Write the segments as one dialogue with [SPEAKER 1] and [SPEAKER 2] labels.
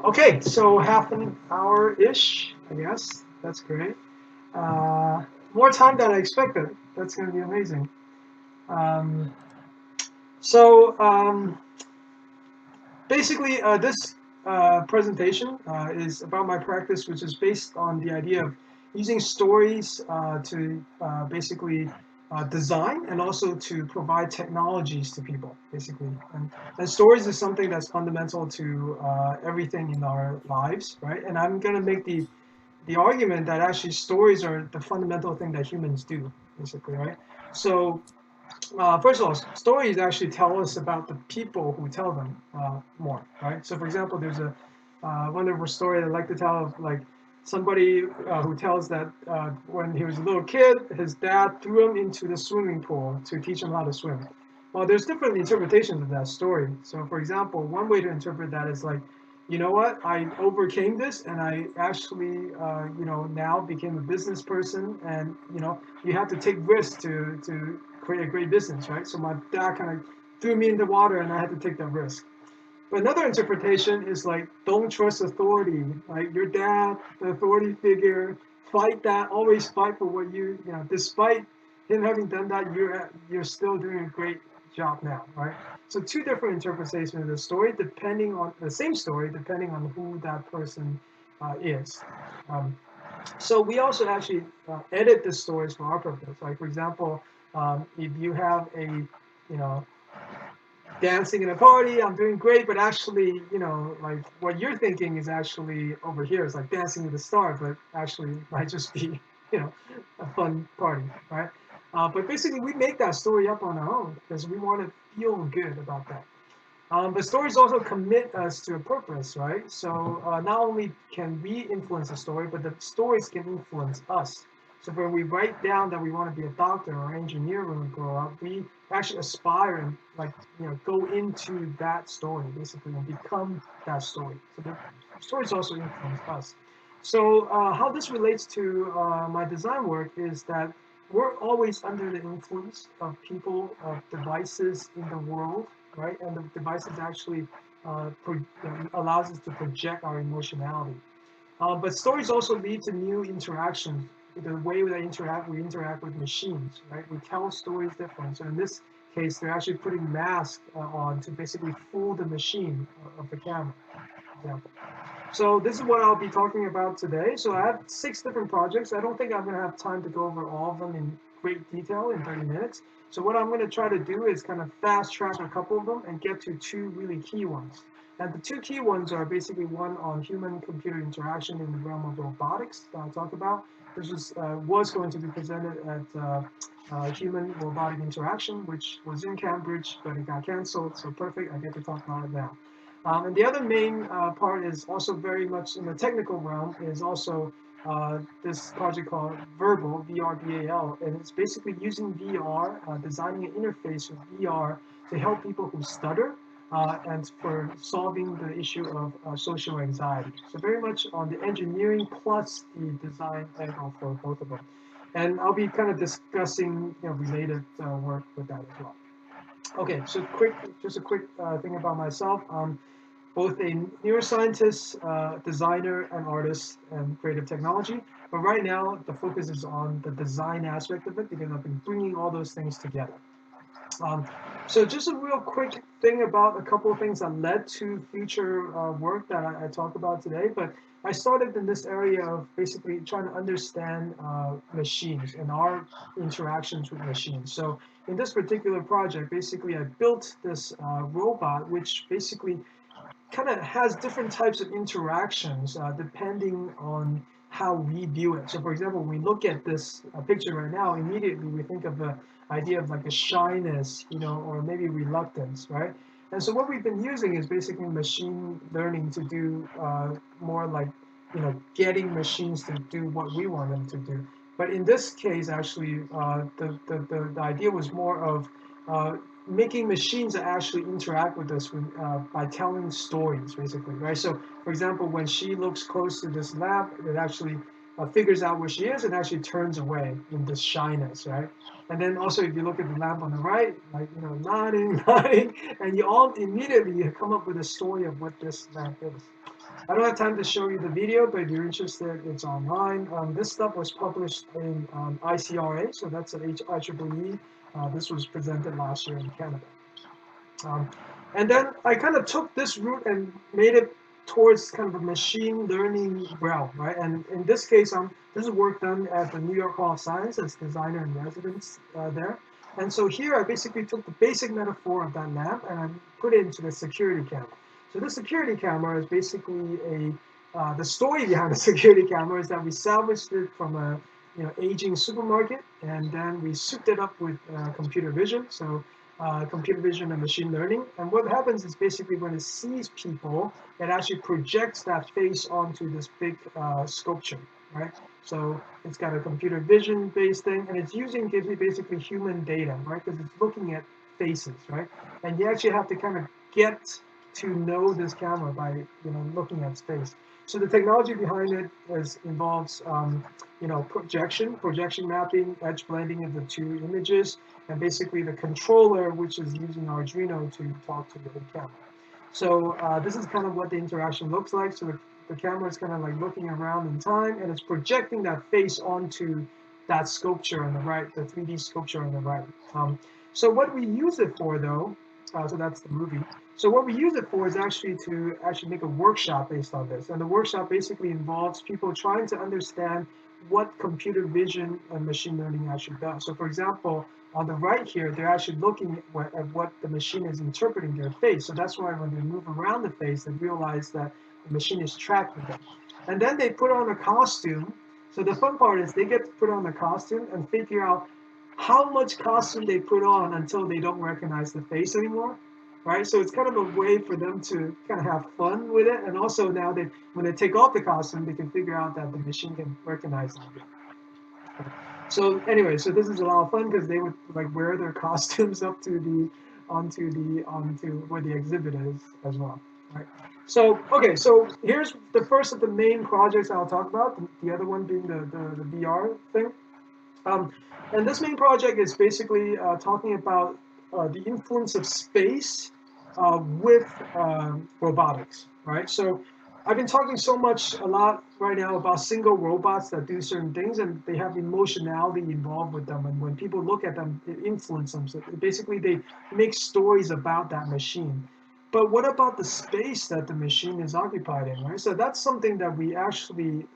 [SPEAKER 1] Okay, so half an hour-ish, I guess. That's great. More time than I expected. That's going to be amazing. Um, so basically, this presentation is about my practice, which is based on the idea of using stories to basically design and also to provide technologies to people, basically. And stories is something that's fundamental to everything in our lives, right? And I'm going to make the argument that actually stories are the fundamental thing that humans do, basically, right? So first of all, stories actually tell us about the people who tell them more, right? So, for example, there's a wonderful story I like to tell of like somebody who tells that when he was a little kid, his dad threw him into the swimming pool to teach him how to swim. Well, there's different interpretations of that story. So, for example, one way to interpret that is like, you know what, I overcame this and I actually, now became a business person, and you have to take risks to create a great business, right? So my dad kind of threw me in the water and I had to take that risk. But another interpretation is like, don't trust authority. Like your dad, the authority figure, fight that. Always fight for what despite him having done that, you're still doing a great job now, right? So two different interpretations of the story, depending on the same story, depending on who that person is. Um, so we also actually edit the stories for our purpose. Like for example, if you have a, dancing in a party, I'm doing great, but actually, like what you're thinking is actually over here. It's like dancing with the stars, but actually might just be, you know, a fun party, right? But basically, we make that story up on our own because we want to feel good about that. But stories also commit us to a purpose, right? So not only can we influence the story, but the stories can influence us. So when we write down that we want to be a doctor or engineer when we grow up, we actually aspire and like go into that story basically and become that story. So the stories also influence us. So how this relates to my design work is that we're always under the influence of people, of devices in the world, right? And the devices actually allows us to project our emotionality. But stories also lead to new interactions. The way that we interact with machines, right? We tell stories different. So in this case, they're actually putting masks on to basically fool the machine of the camera, for example. So this is what I'll be talking about today. So I have 6 different projects. I don't think I'm going to have time to go over all of them in great detail in 30 minutes. So what I'm going to try to do is kind of fast track a couple of them and get to 2 really key ones. And the 2 key ones are basically one on human-computer interaction in the realm of robotics that I'll talk about. This was going to be presented at Human Robotic Interaction, which was in Cambridge, but it got canceled. So perfect, I get to talk about it now. And the other main part is also very much in the technical realm, is also this project called Verbal, VRBAL, and it's basically using VR, designing an interface with VR to help people who stutter and for solving the issue of social anxiety. So very much on the engineering plus the design angle for both of them. And I'll be kind of discussing related work with that as well. Okay, so just a quick thing about myself. Both a neuroscientist, designer, and artist, and creative technology. But right now, the focus is on the design aspect of it because I've been bringing all those things together. Um, so just a real quick thing about a couple of things that led to future work that I talk about today. But I started in this area of basically trying to understand machines and our interactions with machines. So in this particular project, basically I built this robot, which basically kind of has different types of interactions depending on how we view it. So, for example, when we look at this picture right now, immediately we think of the idea of like a shyness, or maybe reluctance, right? And so, what we've been using is basically machine learning to do more like, getting machines to do what we want them to do. But in this case, actually, the idea was more of uh, making machines that actually interact with us by telling stories, basically, right? So, for example, when she looks close to this lamp, it actually figures out where she is and actually turns away in this shyness, right? And then also, if you look at the lamp on the right, like nodding, nodding, and you all immediately come up with a story of what this lamp is. I don't have time to show you the video, but if you're interested, it's online. This stuff was published in ICRA, so that's an IEEE. This was presented last year in Canada. Um, and then I kind of took this route and made it towards kind of a machine learning realm, right? And in this case, this is work done at the New York Hall of Science as designer in residence there. And so here I basically took the basic metaphor of that lamp and I put it into the security camera. So this security camera is basically the story behind the security camera is that we salvaged it from a aging supermarket, and then we souped it up with computer vision. So computer vision and machine learning. And what happens is basically when it sees people, it actually projects that face onto this big sculpture, right? So it's got a computer vision based thing, and it's using basically human data, right? Because it's looking at faces, right? And you actually have to kind of get to know this camera by looking at space. So the technology behind it involves projection mapping, edge blending of the two images, and basically the controller, which is using Arduino to talk to the camera. So this is kind of what the interaction looks like. So the camera is kind of like looking around in time, and it's projecting that face onto that sculpture on the right, the 3D sculpture on the right. So what we use it for, though, so that's the movie. So what we use it for is actually to make a workshop based on this. And the workshop basically involves people trying to understand what computer vision and machine learning actually does. So for example, on the right here, they're actually looking at what the machine is interpreting their face. So that's why when they move around the face, they realize that the machine is tracking them. And then they put on a costume. So the fun part is they get to put on the costume and figure out how much costume they put on until they don't recognize the face anymore, right? So it's kind of a way for them to kind of have fun with it. And also now when they take off the costume, they can figure out that the machine can recognize them. So anyway, so this is a lot of fun because they would like wear their costumes up to onto where the exhibit is as well, right? So okay, so here's the first of the main projects I'll talk about. The other one being the VR thing. Um, and this main project is basically talking about the influence of space with robotics, right? So I've been talking a lot right now about single robots that do certain things and they have emotionality involved with them. And when people look at them, it influences them. So basically, they make stories about that machine. But what about the space that the machine is occupied in, right? So that's something that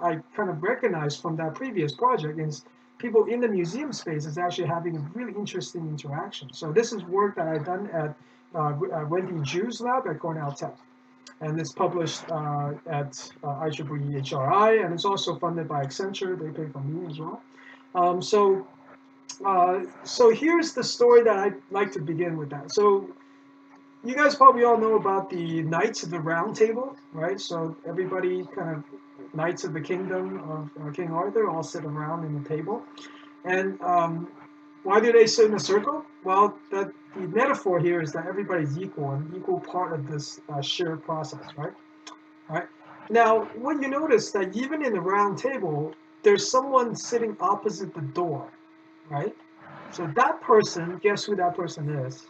[SPEAKER 1] I kind of recognized from that previous project is people in the museum space is actually having a really interesting interaction. So this is work that I've done at Wendy Ju's lab at Cornell Tech. And it's published at IEEE HRI, and it's also funded by Accenture. They pay for me as well. So here's the story that I'd like to begin with that. So you guys probably all know about the Knights of the Round Table, right? So everybody kind of Knights of the Kingdom of King Arthur all sit around in the table. And why do they sit in a circle? Well, the metaphor here is that everybody's equal and equal part of this shared process, right? Right. Now, what you notice that even in the round table, there's someone sitting opposite the door, right? So that person, guess who that person is?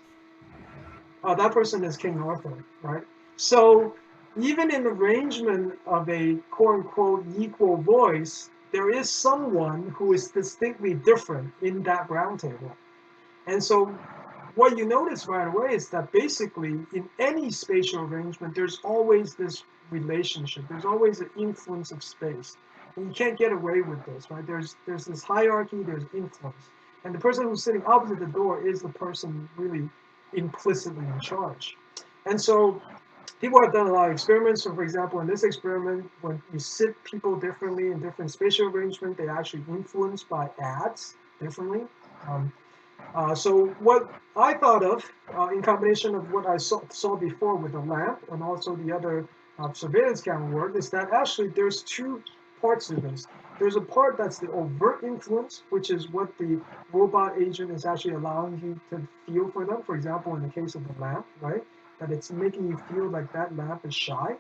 [SPEAKER 1] That person is King Arthur, right? So even in the arrangement of a quote unquote equal voice, there is someone who is distinctly different in that round table. And so what you notice right away is that basically in any spatial arrangement, there's always this relationship. There's always an influence of space. And you can't get away with this, right? There's this hierarchy, there's influence. And the person who's sitting opposite the door is the person really implicitly in charge. And so people have done a lot of experiments. So for example, in this experiment, when you sit people differently in different spatial arrangement, they actually influenced by ads differently. So what I thought of in combination of what I saw before with the lamp and also the other surveillance camera work is that actually there's two parts to this. There's a part that's the overt influence, which is what the robot agent is actually allowing you to feel for them. For example, in the case of the lamp, right? That it's making you feel like that lamp is shy.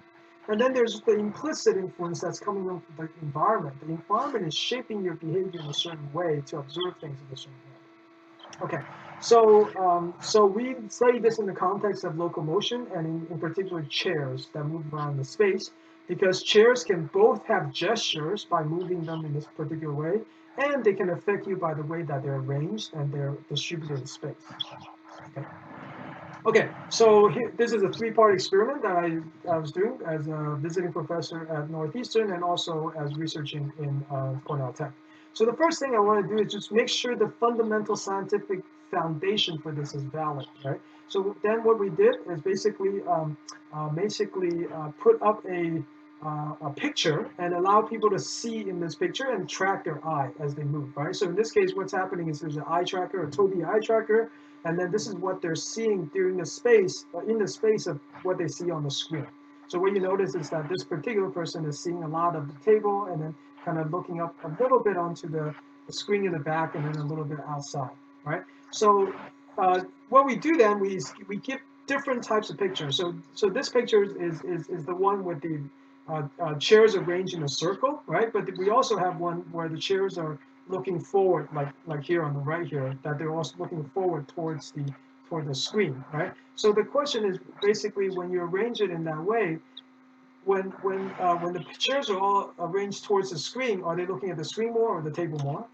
[SPEAKER 1] And then there's the implicit influence that's coming from the environment. The environment is shaping your behavior in a certain way to observe things in a certain way. Okay, so we study this in the context of locomotion and in particular chairs that move around the space. because chairs can both have gestures by moving them in this particular way, and they can affect you by the way that they're arranged and they're distributed in space. Okay. Okay, so here, this is a three-part experiment that I was doing as a visiting professor at Northeastern and also as researching in Cornell Tech. So the first thing I want to do is just make sure the fundamental scientific foundation for this is valid, right? So then what we did is basically put up a picture and allow people to see in this picture and track their eye as they move, right? So in this case, what's happening is there's an eye tracker, a Tobii eye tracker, and then this is what they're seeing during the space, in the space of what they see on the screen. So what you notice is that this particular person is seeing a lot of the table and then kind of looking up a little bit onto the screen in the back and then a little bit outside, right? So what we do then, we give different types of pictures. So this picture is the one with the chairs arranged in a circle, right? But we also have one where the chairs are looking forward, like here on the right here, that they're also looking forward toward the screen, right? So the question is basically when you arrange it in that way, when the chairs are all arranged towards the screen, are they looking at the screen more or the table more?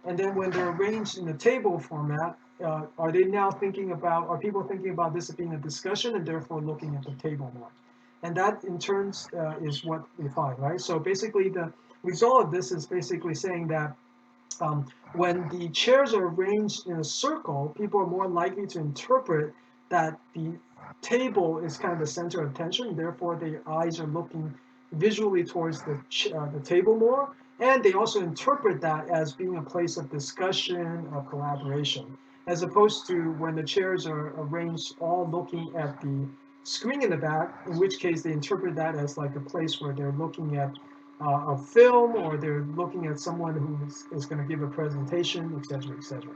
[SPEAKER 1] And then when they're arranged in the table format, are people thinking about this as being a discussion and therefore looking at the table more? And that in turns is what we find, right? So basically the result of this is basically saying that when the chairs are arranged in a circle, people are more likely to interpret that the table is kind of the center of attention, and therefore their eyes are looking visually towards the table more, and they also interpret that as being a place of discussion, of collaboration, as opposed to when the chairs are arranged all looking at the screen in the back, in which case they interpret that as like a place where they're looking at a film or they're looking at someone who is going to give a presentation, etc., etc.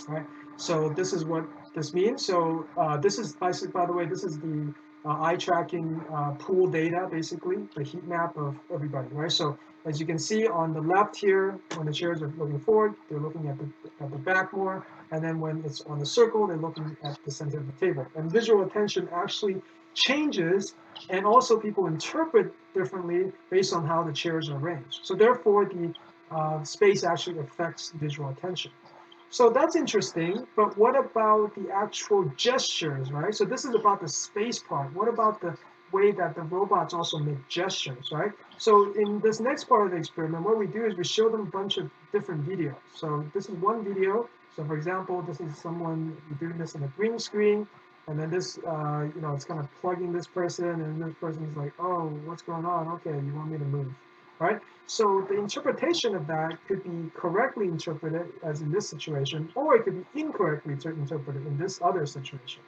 [SPEAKER 1] Right. So this is what this means. So this is basically, by the way, this is the eye tracking pool data, basically the heat map of everybody. Right. So as you can see on the left here, when the chairs are looking forward, they're looking at the back more, and then when it's on the circle, they're looking at the center of the table. And visual attention actually changes, and also people interpret differently based on how the chairs are arranged. So therefore, the space actually affects visual attention. So that's interesting, but what about the actual gestures, right? So this is about the space part. What about the way that the robots also make gestures, right? So in this next part of the experiment, what we do is we show them a bunch of different videos. So this is one video. So for example, this is someone doing this in a green screen, and then this, it's kind of plugging this person, and this person's like, oh, what's going on? Okay, you want me to move, right? So the interpretation of that could be correctly interpreted as in this situation, or it could be incorrectly interpreted in this other situation,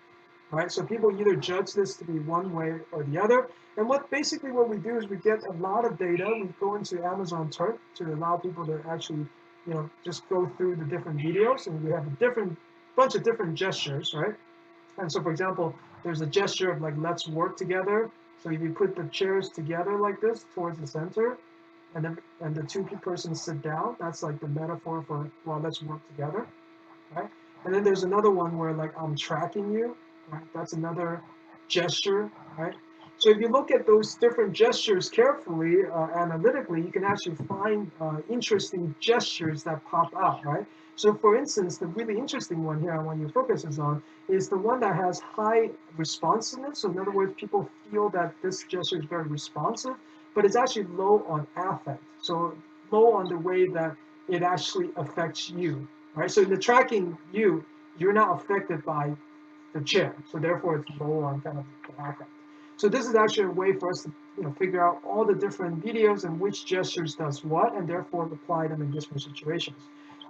[SPEAKER 1] right? So people either judge this to be one way or the other. And what we do is we get a lot of data. We go into Amazon Turk to allow people to actually, just go through the different videos, and we have a bunch of different gestures, right? And so, for example, there's a gesture of like, let's work together. So if you put the chairs together like this towards the center, and the two persons sit down, that's like the metaphor for, well, let's work together, right? And then there's another one where like, I'm tracking you, right? That's another gesture, right? So if you look at those different gestures carefully, analytically, you can actually find interesting gestures that pop out, right? So for instance, the really interesting one here I want you to focus on is the one that has high responsiveness. So in other words, people feel that this gesture is very responsive, but it's actually low on affect. So low on the way that it actually affects you, right? So in the tracking you're not affected by the chair. So therefore it's low on kind of the affect. So this is actually a way for us to figure out all the different videos and which gestures does what, and therefore apply them in different situations.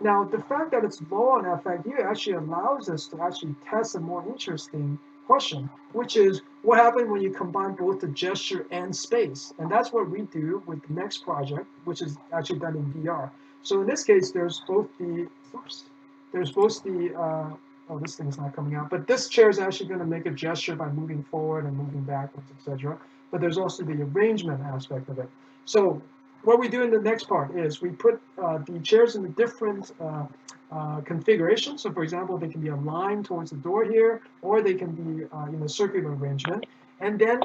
[SPEAKER 1] Now, the fact that it's low on affect here actually allows us to actually test a more interesting question, which is what happens when you combine both the gesture and space? And that's what we do with the next project, which is actually done in VR. So in this case, there's both the, oh, this thing's not coming out, but this chair is actually going to make a gesture by moving forward and moving backwards, etc. But there's also the arrangement aspect of it. So what we do in the next part is we put the chairs in the different configurations. So for example, they can be aligned towards the door here, or they can be in a circular arrangement. And then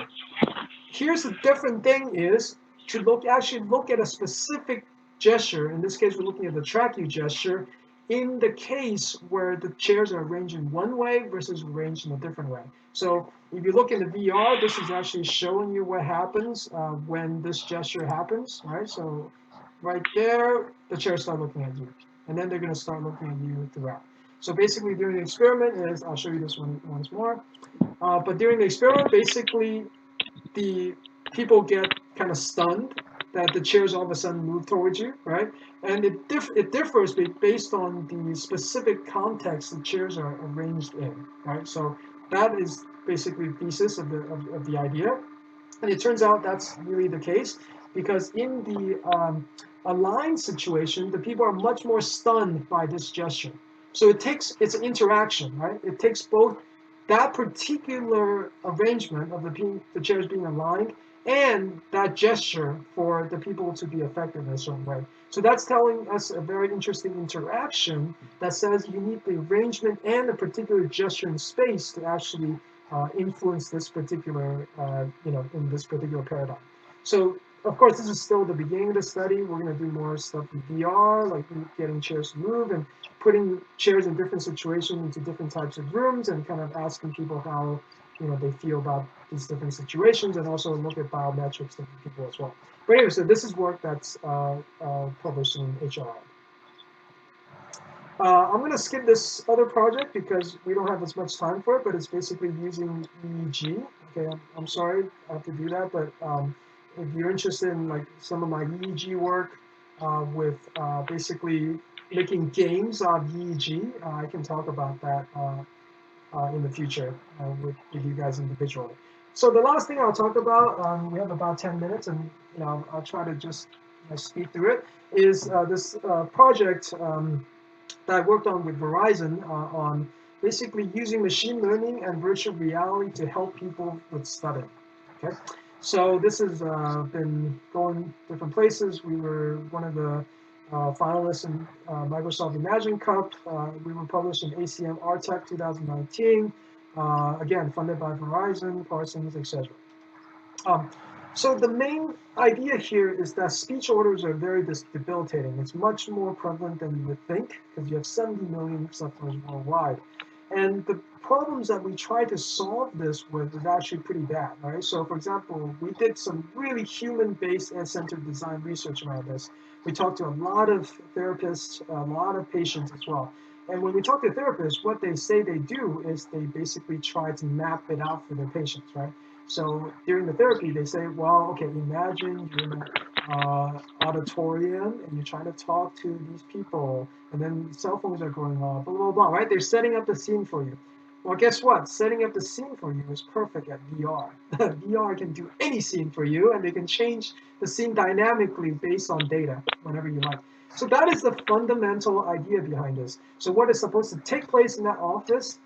[SPEAKER 1] here's the different thing is to actually look at a specific gesture. In this case, we're looking at the track you gesture in the case where the chairs are arranged in one way versus arranged in a different way. So if you look in the VR, this is actually showing you what happens when this gesture happens, right? So right there, the chairs start looking at you, and then they're going to start looking at you throughout. So basically, during the experiment is, I'll show you this one once more. But during the experiment, basically, the people get kind of stunned that the chairs all of a sudden move towards you, right? And it differs based on the specific context the chairs are arranged in, right? So that is basically the thesis of the idea. And it turns out that's really the case because in the aligned situation, the people are much more stunned by this gesture. So it's an interaction, right? It takes both that particular arrangement of the chairs being aligned and that gesture for the people to be affected in a certain way. So that's telling us a very interesting interaction that says you need the arrangement and a particular gesture in space to actually influence this particular, in this particular paradigm. So, of course, this is still the beginning of the study. We're going to do more stuff with VR, like getting chairs to move and putting chairs in different situations into different types of rooms and kind of asking people how, they feel about these different situations and also look at biometrics of people as well. But anyway, so this is work that's published in HRI. I'm going to skip this other project because we don't have as much time for it, but it's basically using EEG. Okay, I'm sorry I have to do that, but if you're interested in like some of my EEG work with basically making games on EEG, I can talk about that in the future with you guys individually. So the last thing I'll talk about, we have about 10 minutes, and I'll try to just speed through it, is this project that I worked on with Verizon on basically using machine learning and virtual reality to help people with studying. Okay, so this has been going different places. We were one of the finalists in Microsoft Imagine Cup. We were published in ACM RTech 2019. Again, funded by Verizon, Parsons, etc. Um, so the main idea here is that speech orders are very debilitating. It's much more prevalent than you would think because you have 70 million sufferers worldwide. And the problems that we try to solve this with is actually pretty bad, right? So for example, we did some really human-based and centered design research around this. We talked to a lot of therapists, a lot of patients as well. And when we talk to therapists, what they say they do is they basically try to map it out for their patients, right? So during the therapy, they say, well, okay, imagine you're in an auditorium and you're trying to talk to these people, and then cell phones are going off, blah, blah, blah, right? They're setting up the scene for you. Well, guess what? Setting up the scene for you is perfect at VR. VR can do any scene for you, and they can change the scene dynamically based on data whenever you like. So that is the fundamental idea behind this. So what is supposed to take place in that office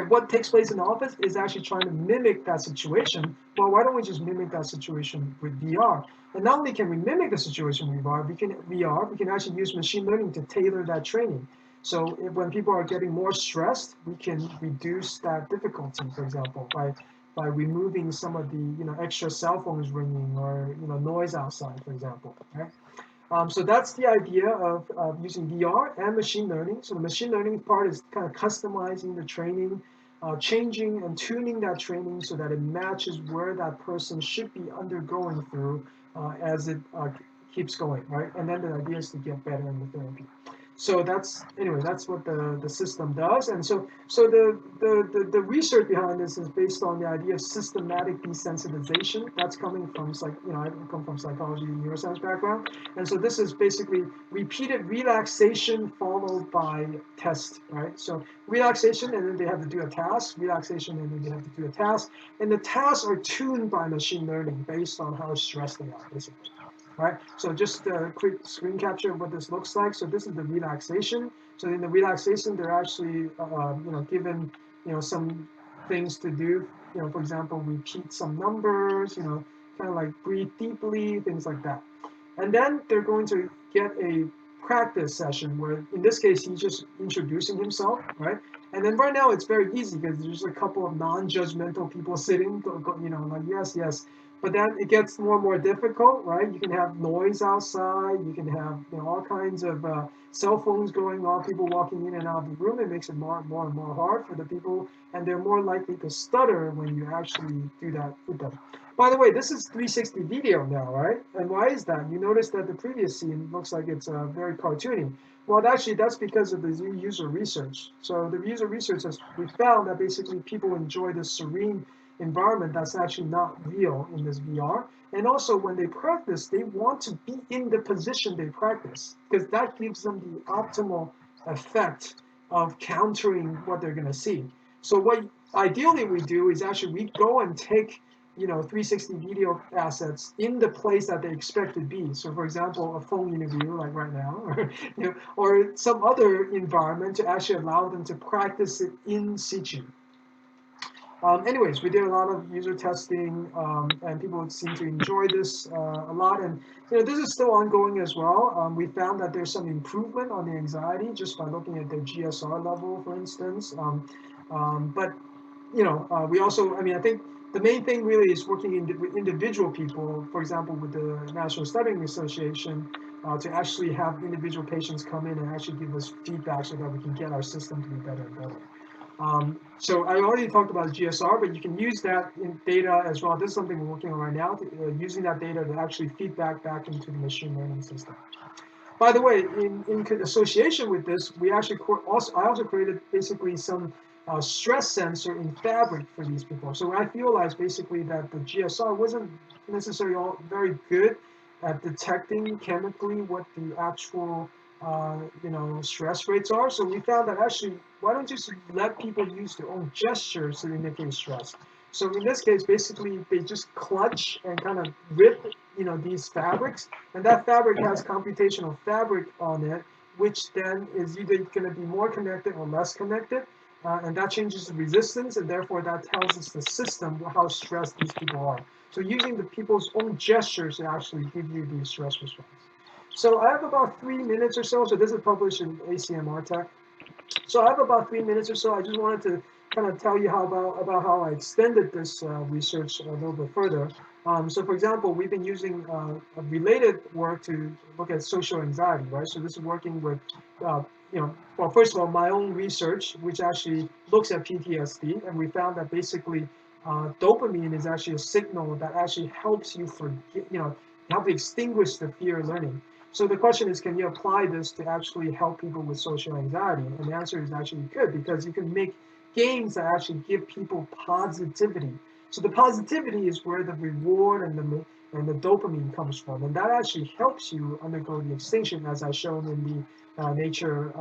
[SPEAKER 1] what takes place in the office is actually trying to mimic that situation. Well, why don't we just mimic that situation with VR? And not only can we mimic the situation with VR, we can actually use machine learning to tailor that training. So when people are getting more stressed, we can reduce that difficulty, for example, by removing some of the extra cell phones ringing or noise outside, for example, right? So that's the idea of using VR and machine learning. So the machine learning part is kind of customizing the training, changing and tuning that training so that it matches where that person should be undergoing through as it keeps going, right? And then the idea is to get better in the therapy. So that's what the system does. And so the research behind this is based on the idea of systematic desensitization. That's coming from I come from psychology and neuroscience background. And so this is basically repeated relaxation followed by test, right? So relaxation, and then they have to do a task, relaxation, and then they have to do a task. And the tasks are tuned by machine learning based on how stressed they are, basically. Right, so just a quick screen capture of what this looks like. So this is the relaxation. So in the relaxation, they're actually, given, some things to do. For example, repeat some numbers. Kind of like breathe deeply, things like that. And then they're going to get a practice session where, in this case, he's just introducing himself, right? And then right now it's very easy because there's a couple of non-judgmental people sitting, like yes, yes. But then it gets more and more difficult, right? You can have noise outside. You can have all kinds of cell phones going off, people walking in and out of the room. It makes it more and more hard for the people, and they're more likely to stutter when you actually do that with them. By the way, this is 360 video now, right? And why is that? You notice that the previous scene looks like it's very cartoony. Well, actually, that's because of the user research. So the user research has we found that basically people enjoy this serene environment that's actually not real in this VR. And also, when they practice, they want to be in the position they practice because that gives them the optimal effect of countering what they're going to see. So what ideally we do is actually we go and take 360 video assets in the place that they expect to be. So for example, a phone interview like right now, or some other environment to actually allow them to practice it in situ. Anyways, we did a lot of user testing, and people seem to enjoy this a lot. And this is still ongoing as well. We found that there's some improvement on the anxiety just by looking at the GSR level, for instance. But we also, I think the main thing really is working with individual people, for example, with the National Stuttering Association, to actually have individual patients come in and actually give us feedback so that we can get our system to be better and better. So I already talked about GSR, but you can use that in data as well. This is something we're working on right now, using that data to actually feedback back into the machine learning system. By the way, in association with this, I also created basically some stress sensor in fabric for these people. So I realized basically that the GSR wasn't necessarily very good at detecting chemically what the actual stress rates are. So we found that actually, why don't you just let people use their own gestures to indicate stress? So in this case, basically, they just clutch and kind of rip, these fabrics, and that fabric has computational fabric on it, which then is either going to be more connected or less connected, and that changes the resistance, and therefore that tells us the system how stressed these people are. So using the people's own gestures to actually give you the stress response. So I have about 3 minutes or so. So this is published in ACMR Tech. So I have about 3 minutes or so. I just wanted to kind of tell you about how I extended this research a little bit further. So for example, we've been using a related work to look at social anxiety, right? So this is working with, well, first of all, my own research, which actually looks at PTSD, and we found that basically dopamine is actually a signal that actually helps you forget, help to extinguish the fear of learning. So the question is, can you apply this to actually help people with social anxiety? And the answer is actually good, because you can make games that actually give people positivity. So the positivity is where the reward and the dopamine comes from, and that actually helps you undergo the extinction, as I shown in the Nature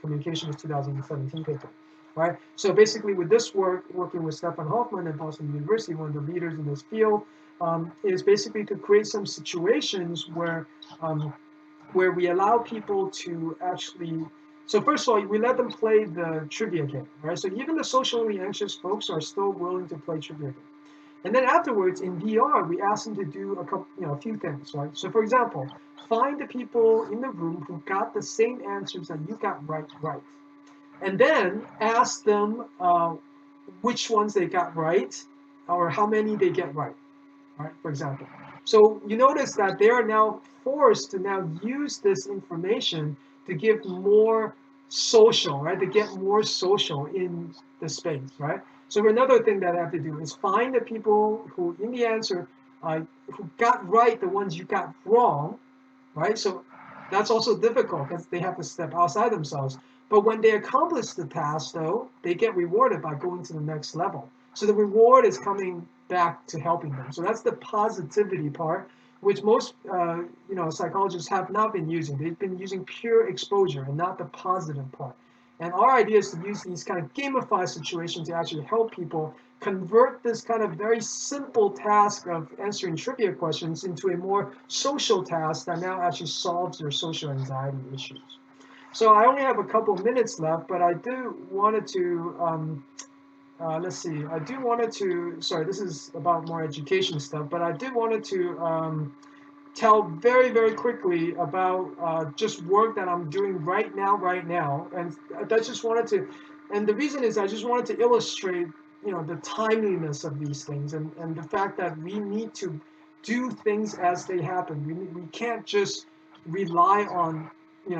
[SPEAKER 1] Communications 2017 paper. Right. So basically, with this work, working with Stefan Hoffman at Boston University, one of the leaders in this field, is basically to create some situations where we allow people to actually. So first of all, we let them play the trivia game, right? So even the socially anxious folks are still willing to play trivia game. And then afterwards, in VR, we ask them to do a few things, right? So for example, find the people in the room who got the same answers that you got right. And then ask them which ones they got right, or how many they get right, for example. So you notice that they are now forced to now use this information to give more social, right? To get more social in the space, right? So another thing that I have to do is find the people who, in the answer, who got right the ones you got wrong, right? So that's also difficult because they have to step outside themselves. But when they accomplish the task, though, they get rewarded by going to the next level. So the reward is coming back to helping them. So that's the positivity part, which most psychologists have not been using. They've been using pure exposure and not the positive part. And our idea is to use these kind of gamified situations to actually help people convert this kind of very simple task of answering trivia questions into a more social task that now actually solves their social anxiety issues. So I only have a couple minutes left, but I do wanted to, let's see, I do wanted to, sorry, this is about more education stuff, but I did wanted to tell very, very quickly about just work that I'm doing right now. And I just wanted to And the reason is I just wanted to illustrate, the timeliness of these things, and the fact that we need to do things as they happen. We can't just rely on,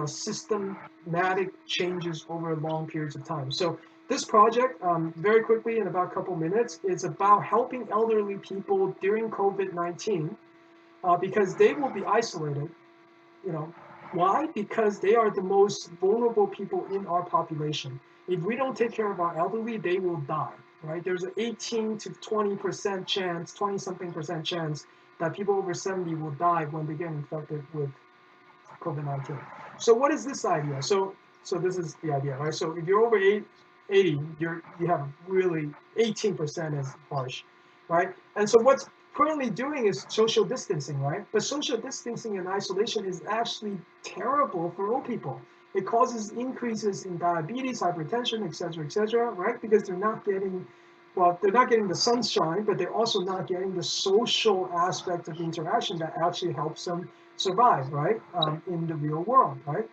[SPEAKER 1] systematic changes over long periods of time. So this project, very quickly in about a couple minutes, is about helping elderly people during COVID-19, because they will be isolated. You know, why? Because they are the most vulnerable people in our population. If we don't take care of our elderly, they will die, right? There's an 18 to 20% chance, 20 something percent chance that people over 70 will die when they get infected with COVID-19. So what is this idea? So this is the idea, right? So if you're over 80, you have really 18% is harsh, right? And so what's currently doing is social distancing, right? But social distancing and isolation is actually terrible for old people. It causes increases in diabetes, hypertension, et cetera, right? Because they're not getting the sunshine, but they're also not getting the social aspect of interaction that actually helps them survive, right? In the real world, right?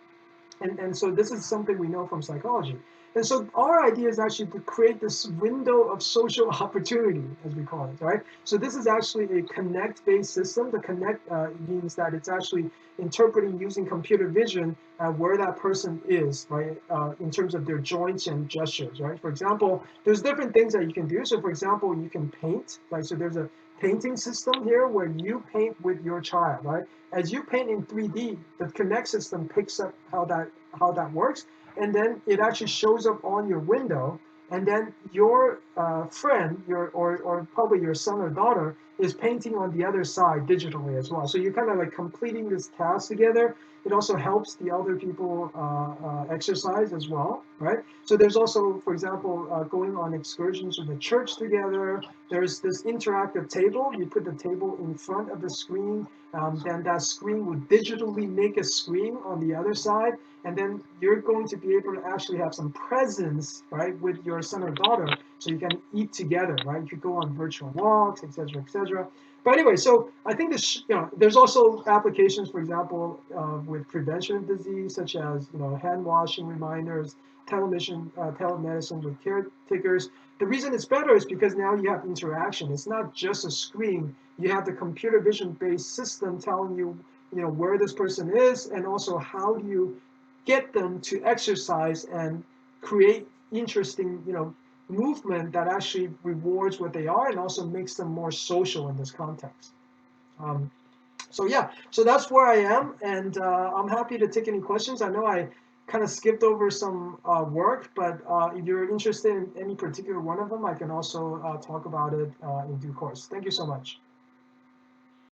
[SPEAKER 1] And so this is something we know from psychology. And so our idea is actually to create this window of social opportunity, as we call it, right? So this is actually a connect-based system. The connect means that it's actually interpreting using computer vision where that person is, right, in terms of their joints and gestures, right? For example, there's different things that you can do. So for example, you can paint, right? So there's a painting system here where you paint with your child, right? As you paint in 3D, the Connect system picks up how that works, and then it actually shows up on your window, and then your friend, or probably your son or daughter, is painting on the other side digitally as well. So you're kind of like completing this task together. It also helps the other people exercise as well, right? So there's also, for example, going on excursions to the church together. There's this interactive table. You put the table in front of the screen, then that screen would digitally make a screen on the other side, and then you're going to be able to actually have some presence, right, with your son or daughter, so you can eat together, right? You could go on virtual walks, etc., etc. But anyway, so I think this, there's also applications, for example, with prevention of disease, such as hand washing reminders, telemedicine with caretakers. The reason it's better is because now you have interaction. It's not just a screen. You have the computer vision based system telling you, where this person is, and also how do you get them to exercise and create interesting, movement that actually rewards what they are and also makes them more social in this context. Um, so yeah, so that's where I am, and I'm happy to take any questions. I know I kind of skipped over some work, but if you're interested in any particular one of them, I can also talk about it in due course. Thank you so much.